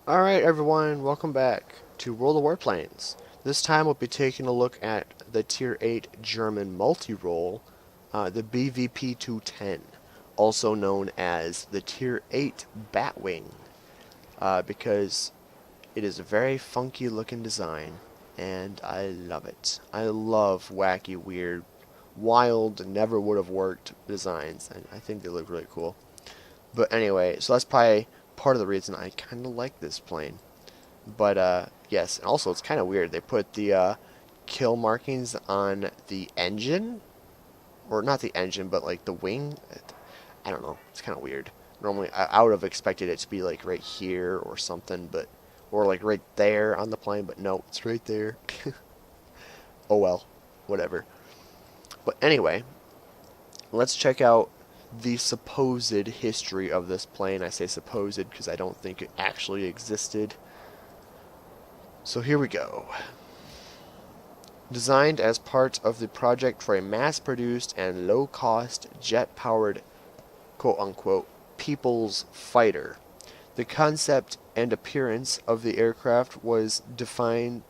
Alright everyone, welcome back to World of Warplanes. This time we'll be taking a look at the Tier 8 German Multirole, the BVP-210, also known as the Tier 8 batwing, because it is a very funky looking design, and I love it. I love wacky, weird, wild, never would have worked designs, and I think they look really cool. But anyway, so that's probably part of the reason I kind of like this plane. But yes, and also it's kind of weird. They put the kill markings on the engine, or not the engine, but like the wing. I don't know. It's kind of weird. Normally, I would have expected it to be like right here or something, but or like right there on the plane. But no, it's right there. Oh well, whatever. But anyway, let's check out the supposed history of this plane. I say supposed because I don't think it actually existed. So here we go. Designed as part of the project for a mass-produced and low-cost jet-powered quote-unquote people's fighter. The concept and appearance of the aircraft was defined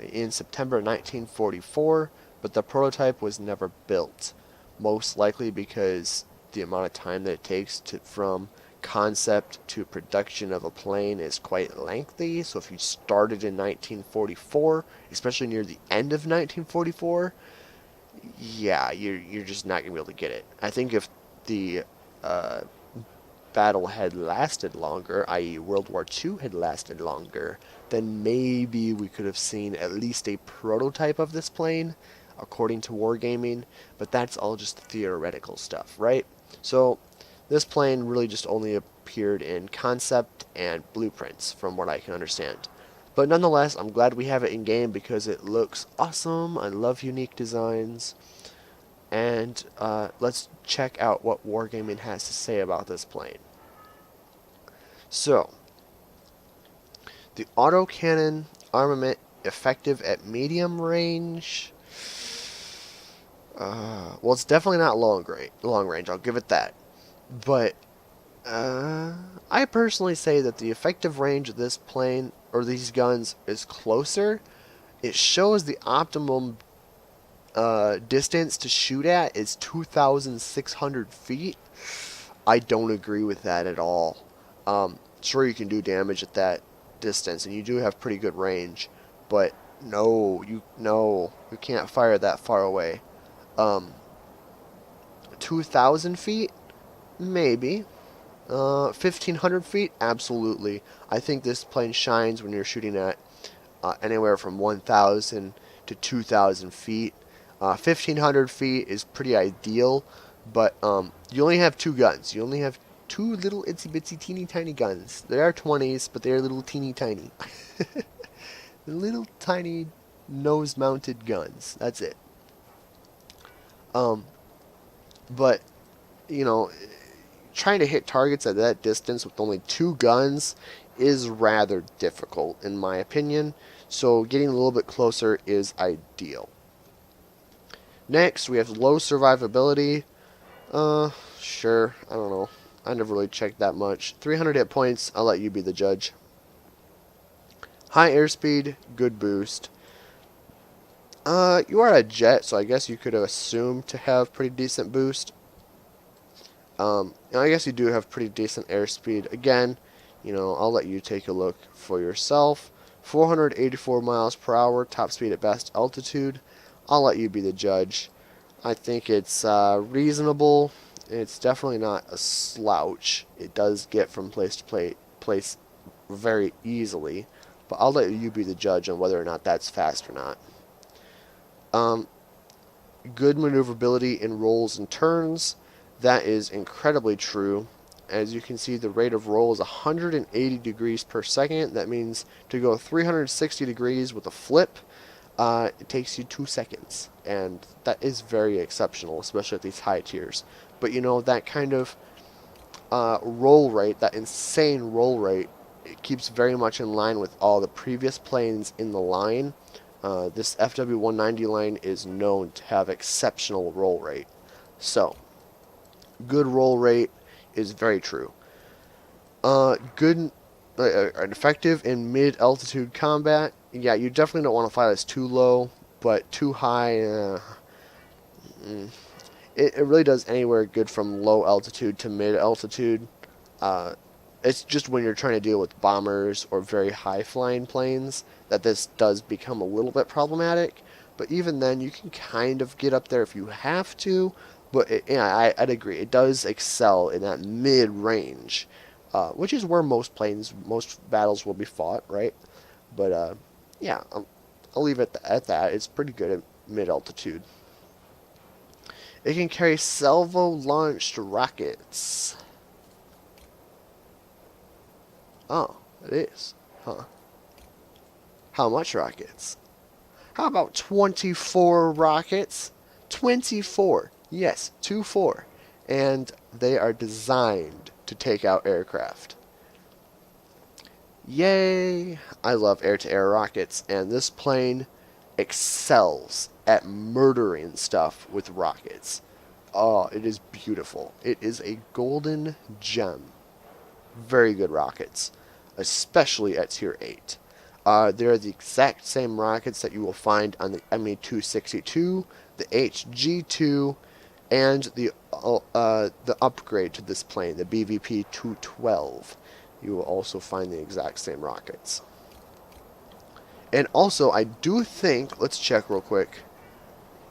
in September 1944, but the prototype was never built, most likely because the amount of time that it takes from concept to production of a plane is quite lengthy. So if you started in 1944, especially near the end of 1944, yeah, you're just not gonna be able to get it. I think if the uh, battle had lasted longer, i.e., World War II had lasted longer, then maybe we could have seen at least a prototype of this plane, according to Wargaming, but that's all just theoretical stuff, right? So this plane really just only appeared in concept and blueprints, from what I can understand. But nonetheless, I'm glad we have it in game because it looks awesome. I love unique designs. And let's check out what Wargaming has to say about this plane. So, the autocannon armament effective at medium range. Well, it's definitely not long range. I'll give it that. But I personally say that the effective range of this plane or these guns is closer. It shows the optimum distance to shoot at is 2,600 feet. I don't agree with that at all. Sure, you can do damage at that distance, and you do have pretty good range, but you can't fire that far away. 2,000 feet, maybe. 1,500 feet, absolutely. I think this plane shines when you're shooting at anywhere from 1,000 to 2,000 feet. 1,500 feet is pretty ideal, but you only have two guns. You only have two little itsy bitsy teeny tiny guns. They are 20s, but they are little teeny tiny. Little tiny nose mounted guns. That's it. Um, but, you know, trying to hit targets at that distance with only two guns is rather difficult, in my opinion. So getting a little bit closer is ideal. Next, we have low survivability. Sure, I don't know. I never really checked that much. 300 hit points, I'll let you be the judge. High airspeed, good boost. You are a jet, so I guess you could assume to have pretty decent boost. I guess you do have pretty decent airspeed. Again, I'll let you take a look for yourself. 484 miles per hour, top speed at best altitude. I'll let you be the judge. I think it's reasonable. It's definitely not a slouch. It does get from place to place very easily, but I'll let you be the judge on whether or not that's fast or not. Good maneuverability in rolls and turns. That is incredibly true. As you can see, the rate of roll is 180 degrees per second. That means to go 360 degrees with a flip, it takes you 2 seconds. And that is very exceptional, especially at these high tiers. But that kind of roll rate, that insane roll rate, it keeps very much in line with all the previous planes in the line. This FW190 line is known to have exceptional roll rate. So, good roll rate is very true. Good effective in mid-altitude combat. Yeah, you definitely don't want to fly this too low, but too high, it really does anywhere good from low altitude to mid-altitude. Uh, it's just when you're trying to deal with bombers or very high-flying planes that this does become a little bit problematic. But even then, you can kind of get up there if you have to. But yeah, I'd agree. It does excel in that mid-range, which is where most battles will be fought, right? But yeah, I'll leave it at that. It's pretty good at mid-altitude. It can carry salvo-launched rockets. Oh, it is. Huh. How much rockets? How about 24 rockets? 24. Yes, 24. And they are designed to take out aircraft. Yay! I love air-to-air rockets, and this plane excels at murdering stuff with rockets. Oh, it is beautiful. It is a golden gem. Very good rockets, especially at Tier 8. They're the exact same rockets that you will find on the ME-262, the HG-2, and the upgrade to this plane, the BVP-212. You will also find the exact same rockets. And also, I do think, let's check real quick.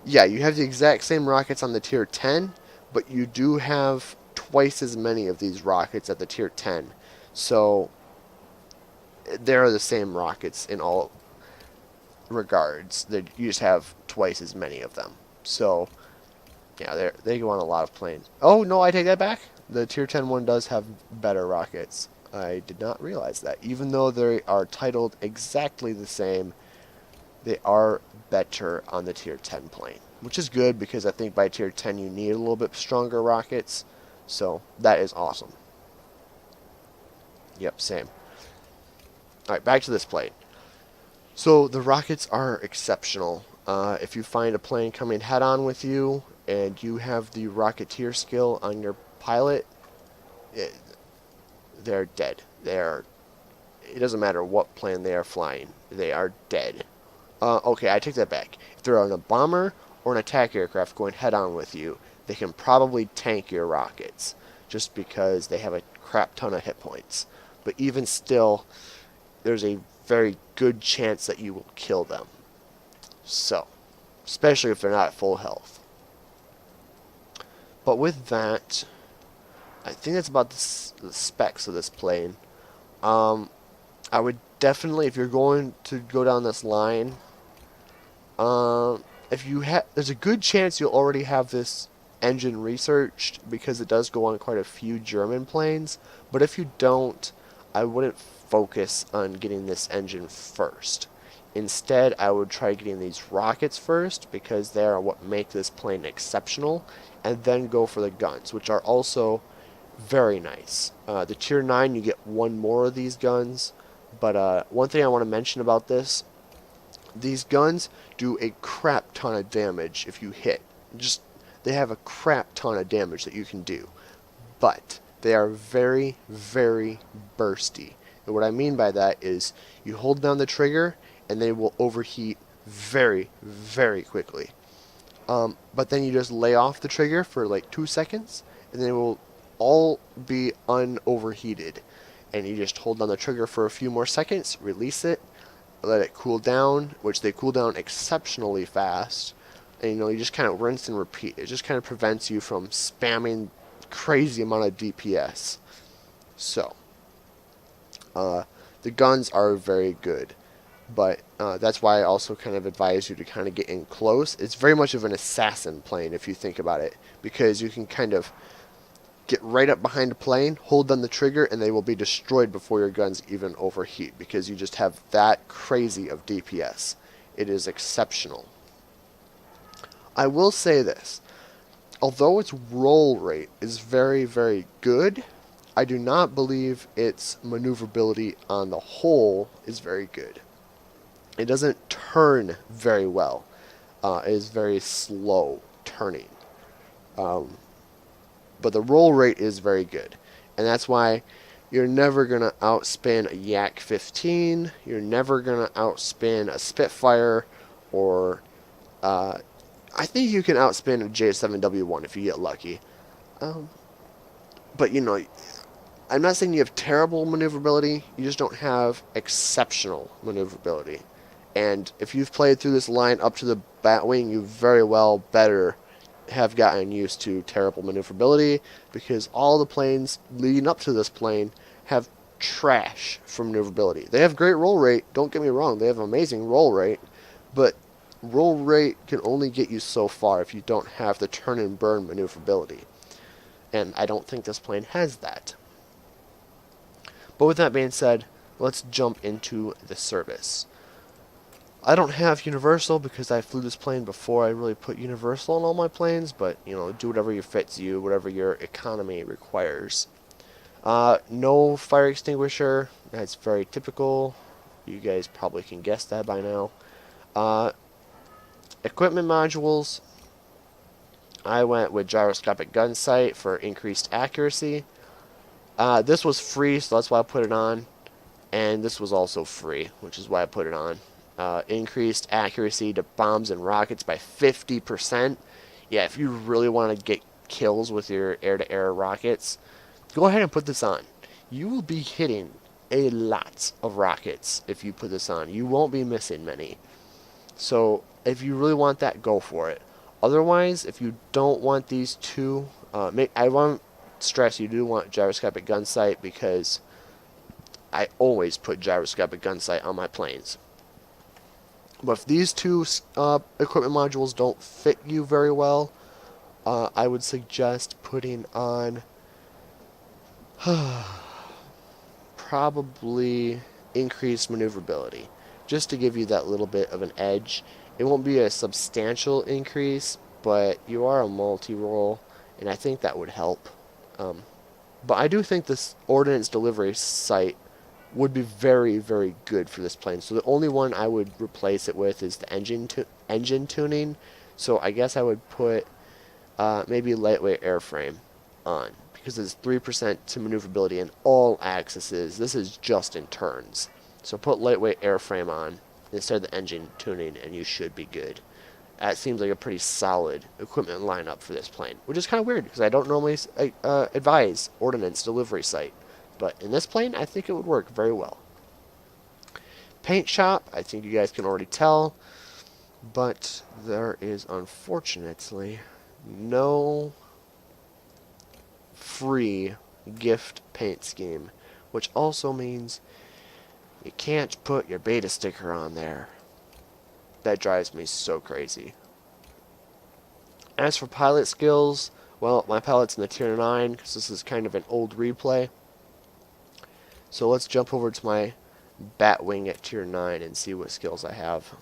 Yeah, you have the exact same rockets on the Tier 10, but you do have twice as many of these rockets at the Tier 10. So, they're the same rockets in all regards. You just have twice as many of them. So, yeah, they go on a lot of planes. Oh, no, I take that back. The Tier 10 one does have better rockets. I did not realize that. Even though they are titled exactly the same, they are better on the Tier 10 plane. Which is good because I think by Tier 10 you need a little bit stronger rockets. So, that is awesome. Yep, same. Alright, back to this plane. So, the rockets are exceptional. If you find a plane coming head-on with you, and you have the Rocketeer skill on your pilot, they're dead. It doesn't matter what plane they are flying. They are dead. Okay, I take that back. If they're on a bomber or an attack aircraft going head-on with you, they can probably tank your rockets, just because they have a crap ton of hit points. But even still, there's a very good chance that you will kill them. So, especially if they're not at full health. But with that, I think that's about the specs of this plane. I would definitely, if you're going to go down this line, there's a good chance you'll already have this engine researched, because it does go on quite a few German planes. But if you don't, I wouldn't focus on getting this engine first. Instead, I would try getting these rockets first, because they are what make this plane exceptional, and then go for the guns, which are also very nice. The Tier 9, you get one more of these guns, but one thing I want to mention about this, these guns do a crap ton of damage if you hit. They have a crap ton of damage that you can do, but they are very, very bursty. And what I mean by that is you hold down the trigger and they will overheat very, very quickly. But then you just lay off the trigger for like 2 seconds and they will all be unoverheated. And you just hold down the trigger for a few more seconds, release it, let it cool down, which they cool down exceptionally fast. And you just kind of rinse and repeat. It just kind of prevents you from spamming crazy amount of DPS. So, the guns are very good. But that's why I also kind of advise you to kind of get in close. It's very much of an assassin plane if you think about it, because you can kind of get right up behind a plane, hold down the trigger, and they will be destroyed before your guns even overheat, because you just have that crazy of DPS. It is exceptional. I will say this. Although its roll rate is very, very good, I do not believe its maneuverability on the whole is very good. It doesn't turn very well. It is very slow turning. But the roll rate is very good. And that's why, You're never going to outspin a Yak 15. You're never going to outspin a Spitfire, or I think you can outspin a J7W1 if you get lucky. But, you know, I'm not saying you have terrible maneuverability, you just don't have exceptional maneuverability. And if you've played through this line up to the batwing, you very well better have gotten used to terrible maneuverability, because all the planes leading up to this plane have trash for maneuverability. They have great roll rate, don't get me wrong, they have amazing roll rate, but roll rate can only get you so far if you don't have the turn and burn maneuverability. And I don't think this plane has that. But with that being said, let's jump into the service. I don't have universal because I flew this plane before I really put universal on all my planes, but, you know, do whatever fits you, whatever your economy requires. No fire extinguisher, that's very typical. You guys probably can guess that by now. Equipment modules, I went with gyroscopic gun sight for increased accuracy. This was free, so that's why I put it on. And this was also free, which is why I put it on. Increased accuracy to bombs and rockets by 50%. Yeah, if you really want to get kills with your air-to-air rockets, go ahead and put this on. You will be hitting a lot of rockets if you put this on. You won't be missing many. So if you really want that, go for it. Otherwise, if you don't want these two, I want to stress you do want gyroscopic gun sight, because I always put gyroscopic gun sight on my planes. But if these two equipment modules don't fit you very well, I would suggest putting on probably increased maneuverability, just to give you that little bit of an edge. It won't be a substantial increase, but you are a multi-role, and I think that would help. But I do think this ordnance delivery sight would be very, very good for this plane. So the only one I would replace it with is the engine tuning. So I guess I would put maybe lightweight airframe on, because it's 3% to maneuverability in all axes. This is just in turns. So put lightweight airframe on instead of the engine tuning, and you should be good. That seems like a pretty solid equipment lineup for this plane, which is kind of weird because I don't normally advise ordnance delivery sight. But in this plane, I think it would work very well. Paint shop, I think you guys can already tell, but there is unfortunately no free gift paint scheme, which also means you can't put your beta sticker on there. That drives me so crazy. As for pilot skills, well, my pilot's in the tier 9 because this is kind of an old replay. So let's jump over to my batwing at tier 9 and see what skills I have.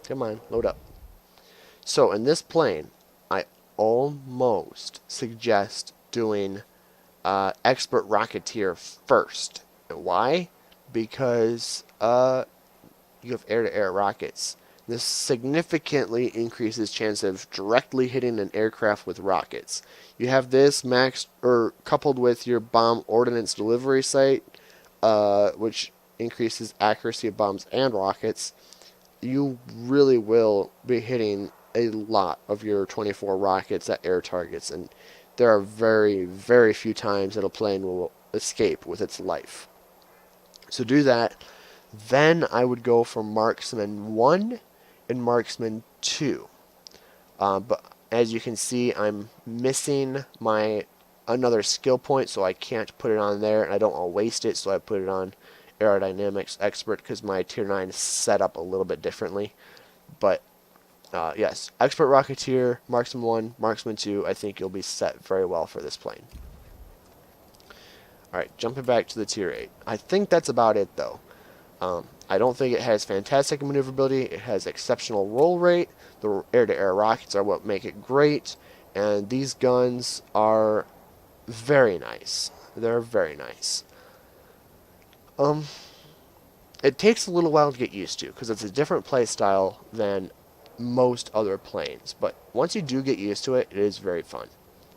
Come on, load up. So in this plane, I almost suggest doing expert rocketeer first. And why? Because you have air-to-air rockets. This significantly increases chance of directly hitting an aircraft with rockets. You have this maxed or coupled with your bomb ordnance delivery sight, which increases accuracy of bombs and rockets. You really will be hitting a lot of your 24 rockets at air targets, and there are very, very few times that a plane will escape with its life. So do that. Then I would go for Marksman 1 and Marksman 2. But as you can see, I'm missing my another skill point, so I can't put it on there, and I don't want to waste it, so I put it on Aerodynamics Expert because my Tier 9 is set up a little bit differently. But yes, Expert Rocketeer, Marksman 1, Marksman 2, I think you'll be set very well for this plane. Alright, jumping back to the Tier 8. I think that's about it, though. I don't think it has fantastic maneuverability. It has exceptional roll rate. The air-to-air rockets are what make it great. And these guns are very nice. They're very nice. It takes a little while to get used to because it's a different play style than most other planes. But once you do get used to it, it is very fun.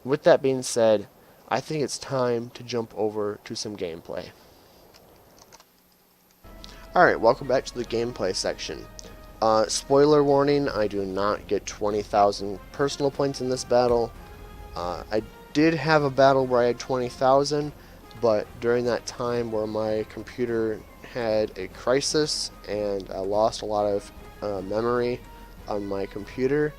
With that being said, I think it's time to jump over to some gameplay. Alright, welcome back to the gameplay section. Spoiler warning, I do not get 20,000 personal points in this battle. I did have a battle where I had 20,000, but during that time where my computer had a crisis and I lost a lot of memory on my computer,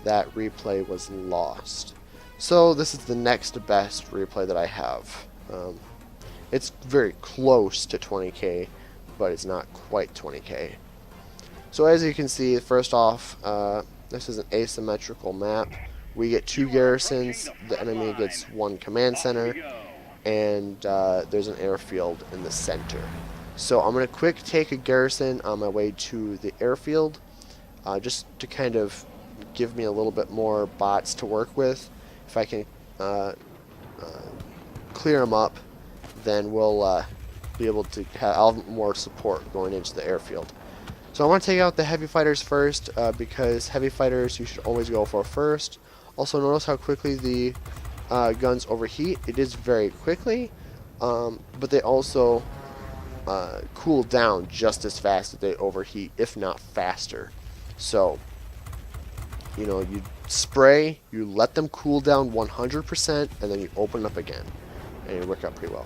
that replay was lost. So this is the next best replay that I have. It's very close to 20k, but it's not quite 20k. So as you can see, first off, this is an asymmetrical map. We get 2 garrisons, the enemy gets 1 command center, and there's an airfield in the center. So I'm going to quick take a garrison on my way to the airfield, just to kind of give me a little bit more bots to work with. If I can clear them up, then we'll be able to have more support going into the airfield. So I want to take out the heavy fighters first, because heavy fighters you should always go for first. Also notice how quickly the guns overheat. It is very quickly, but they also cool down just as fast as they overheat, if not faster. So, you know, you spray, you let them cool down 100%, and then you open up again, and it worked out pretty well.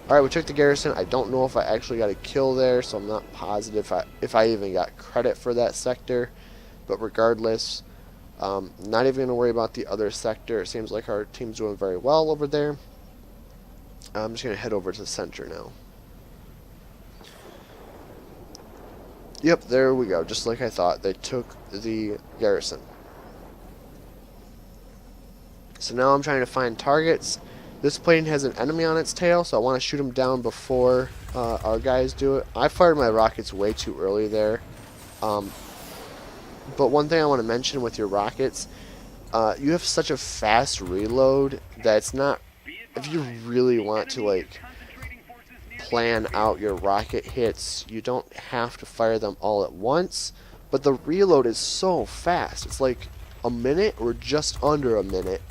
Alright, we took the garrison. I don't know if I actually got a kill there, so I'm not positive if I even got credit for that sector. But regardless, not even going to worry about the other sector. It seems like our team's doing very well over there. I'm just going to head over to the center now. Yep, there we go. Just like I thought, they took the garrison. So now I'm trying to find targets. This plane has an enemy on its tail, so I want to shoot him down before our guys do it. I fired my rockets way too early there. But one thing I want to mention with your rockets, you have such a fast reload that it's not, if you really want to like plan out your rocket hits, you don't have to fire them all at once, but the reload is so fast. It's like a minute or just under a minute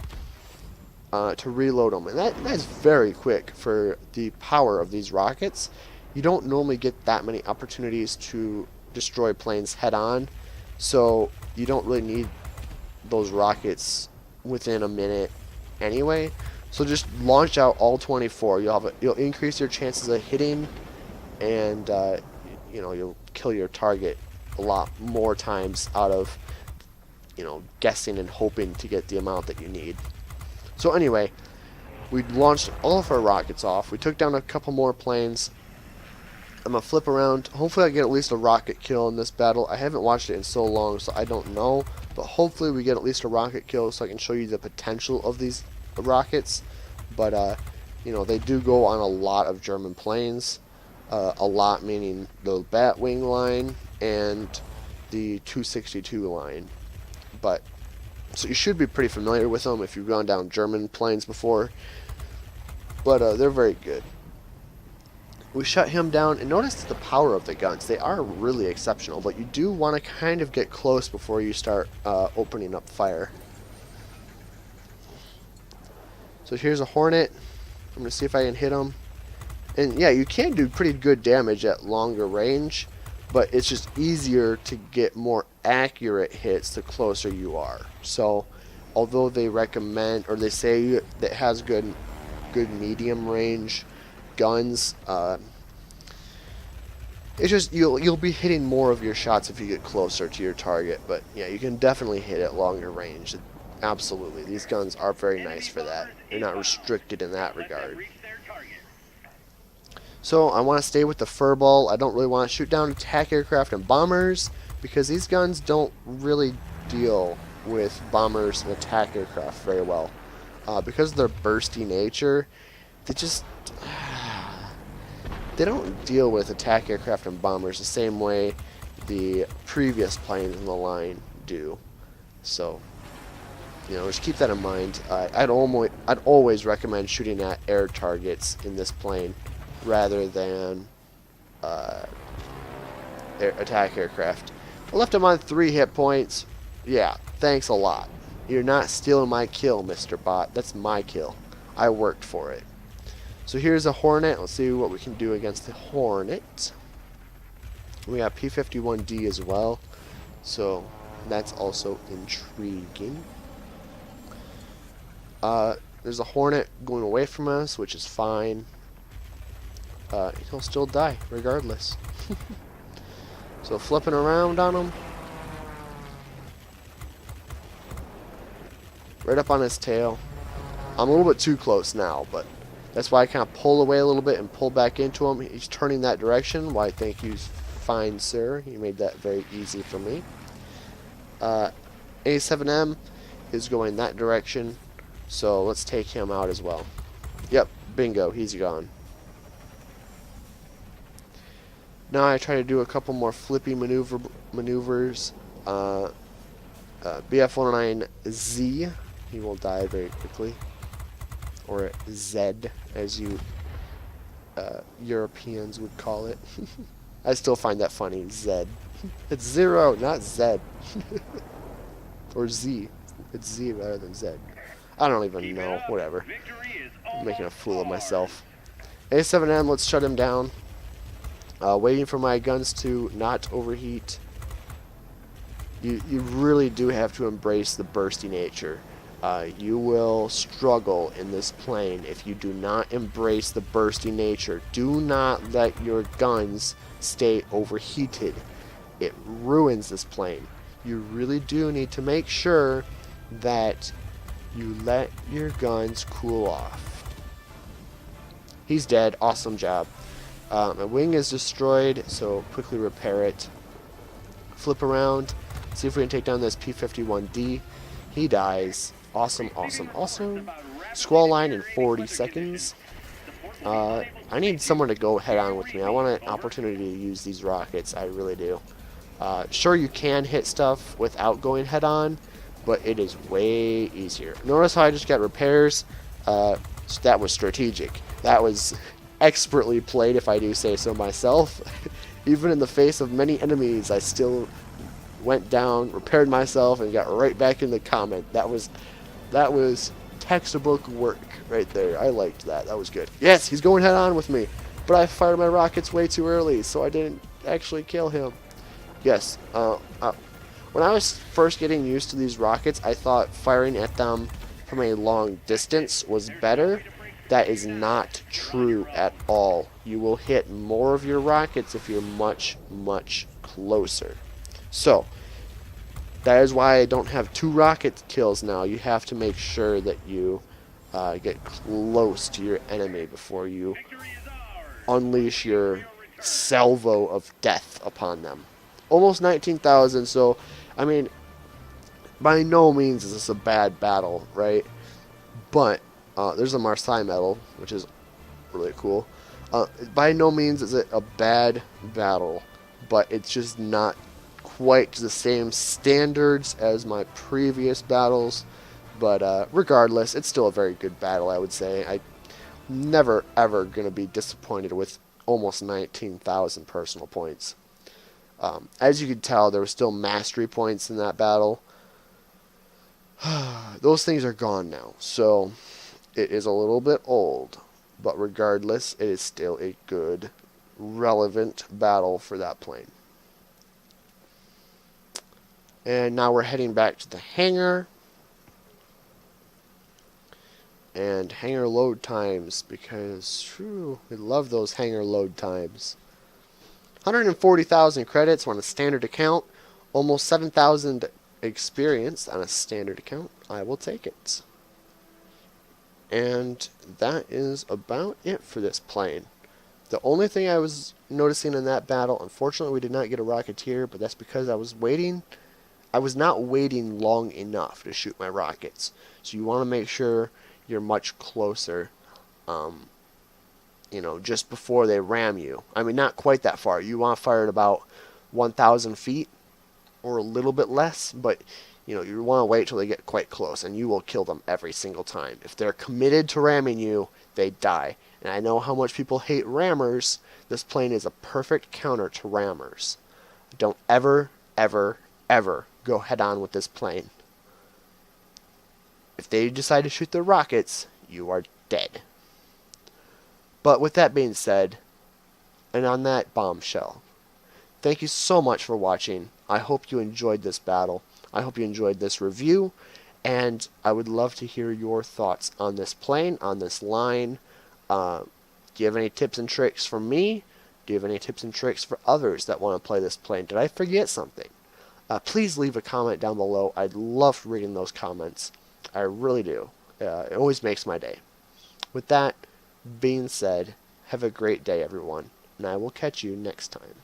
to reload them, and that's very quick for the power of these rockets. You don't normally get that many opportunities to destroy planes head on, so you don't really need those rockets within a minute anyway. So just launch out all 24. You'll increase your chances of hitting, and you know, you'll kill your target a lot more times out of, you know, guessing and hoping to get the amount that you need. So anyway, we launched all of our rockets off. We took down a couple more planes. I'm going to flip around. Hopefully I get at least a rocket kill in this battle. I haven't watched it in so long, so I don't know. But hopefully we get at least a rocket kill so I can show you the potential of these rockets. But, you know, they do go on a lot of German planes. A lot meaning the batwing line and the 262 line. But so you should be pretty familiar with them if you've gone down German planes before. But they're very good. We shut him down, and notice the power of the guns. They are really exceptional, but you do want to kind of get close before you start opening up fire. So here's a Hornet. I'm going to see if I can hit him. And yeah, you can do pretty good damage at longer range, but it's just easier to get more accurate hits the closer you are. So although they recommend, or they say that it has good medium range guns, it's just you'll be hitting more of your shots if you get closer to your target. But yeah, you can definitely hit at longer range. Absolutely, these guns are very nice for that. They're not restricted in that regard. So I want to stay with the furball. I don't really want to shoot down attack aircraft and bombers, because these guns don't really deal with bombers and attack aircraft very well. Because of their bursty nature, they don't deal with attack aircraft and bombers the same way the previous planes in the line do. So, you know, just keep that in mind. I'd always recommend shooting at air targets in this plane rather than attack aircraft. I left him on 3 hit points. Yeah, thanks a lot. You're not stealing my kill, Mr. Bot. That's my kill. I worked for it. So here's a Hornet. Let's see what we can do against the Hornet. We got P210 as well, so that's also intriguing. There's a Hornet going away from us, which is fine. He'll still die regardless. So flipping around on him, right up on his tail. I'm a little bit too close now, but that's why I kind of pull away a little bit and pull back into him. He's turning that direction. Why, thank you, fine sir. You made that very easy for me. A7M is going that direction, so let's take him out as well. Yep, bingo, he's gone. Now I try to do a couple more flippy maneuvers. BF-109Z, he will die very quickly. Or Z, as you Europeans would call it. I still find that funny, Z. It's 0, not Z. Or Z. It's Z rather than Z. I don't even know, whatever. I'm making a fool of myself. A7M, let's shut him down. Waiting for my guns to not overheat. You really do have to embrace the bursty nature. You will struggle in this plane if you do not embrace the bursty nature. Do not let your guns stay overheated. It ruins this plane. You really do need to make sure that you let your guns cool off. He's dead. Awesome job. My wing is destroyed, so quickly repair it. Flip around. See if we can take down this P210. He dies. Awesome, awesome, awesome. Squall line in 40 seconds. I need someone to go head on with me. I want an opportunity to use these rockets. I really do. Sure, you can hit stuff without going head on, but it is way easier. Notice how I just got repairs? So that was strategic. That was expertly played, if I do say so myself. Even in the face of many enemies, I still went down, repaired myself, and got right back in the comment. That was textbook work right there. I liked that. That was good. Yes, he's going head on with me, but I fired my rockets way too early, so I didn't actually kill him. Yes, when I was first getting used to these rockets, I thought firing at them from a long distance was better. That is not true at all. You will hit more of your rockets if you're much, much closer. So, that is why I don't have 2 rocket kills now. You have to make sure that you get close to your enemy before you unleash your salvo of death upon them. Almost 19,000, so, I mean, by no means is this a bad battle, right? But, there's a Marseille medal, which is really cool. By no means is it a bad battle, but it's just not quite to the same standards as my previous battles. But regardless, it's still a very good battle, I would say. I'm never, ever going to be disappointed with almost 19,000 personal points. As you can tell, there were still mastery points in that battle. Those things are gone now, so it is a little bit old, but regardless, it is still a good, relevant battle for that plane. And now we're heading back to the hangar. And hangar load times, because whew, we love those hangar load times. 140,000 credits on a standard account, almost 7,000 experience on a standard account. I will take it. And that is about it for this plane. The only thing I was noticing in that battle, unfortunately we did not get a Rocketeer, but that's because I was waiting. I was not waiting long enough to shoot my rockets. So you want to make sure you're much closer, you know, just before they ram you. I mean, not quite that far. You want to fire at about 1,000 feet or a little bit less, but you know, you want to wait till they get quite close, and you will kill them every single time. If they're committed to ramming you, they die. And I know how much people hate rammers. This plane is a perfect counter to rammers. Don't ever, ever, ever go head on with this plane. If they decide to shoot their rockets, you are dead. But with that being said, and on that bombshell, thank you so much for watching. I hope you enjoyed this battle. I hope you enjoyed this review. And I would love to hear your thoughts on this plane, on this line. Do you have any tips and tricks for me? Do you have any tips and tricks for others that want to play this plane? Did I forget something? Please leave a comment down below. I'd love reading those comments. I really do. It always makes my day. With that being said, have a great day, everyone, and I will catch you next time.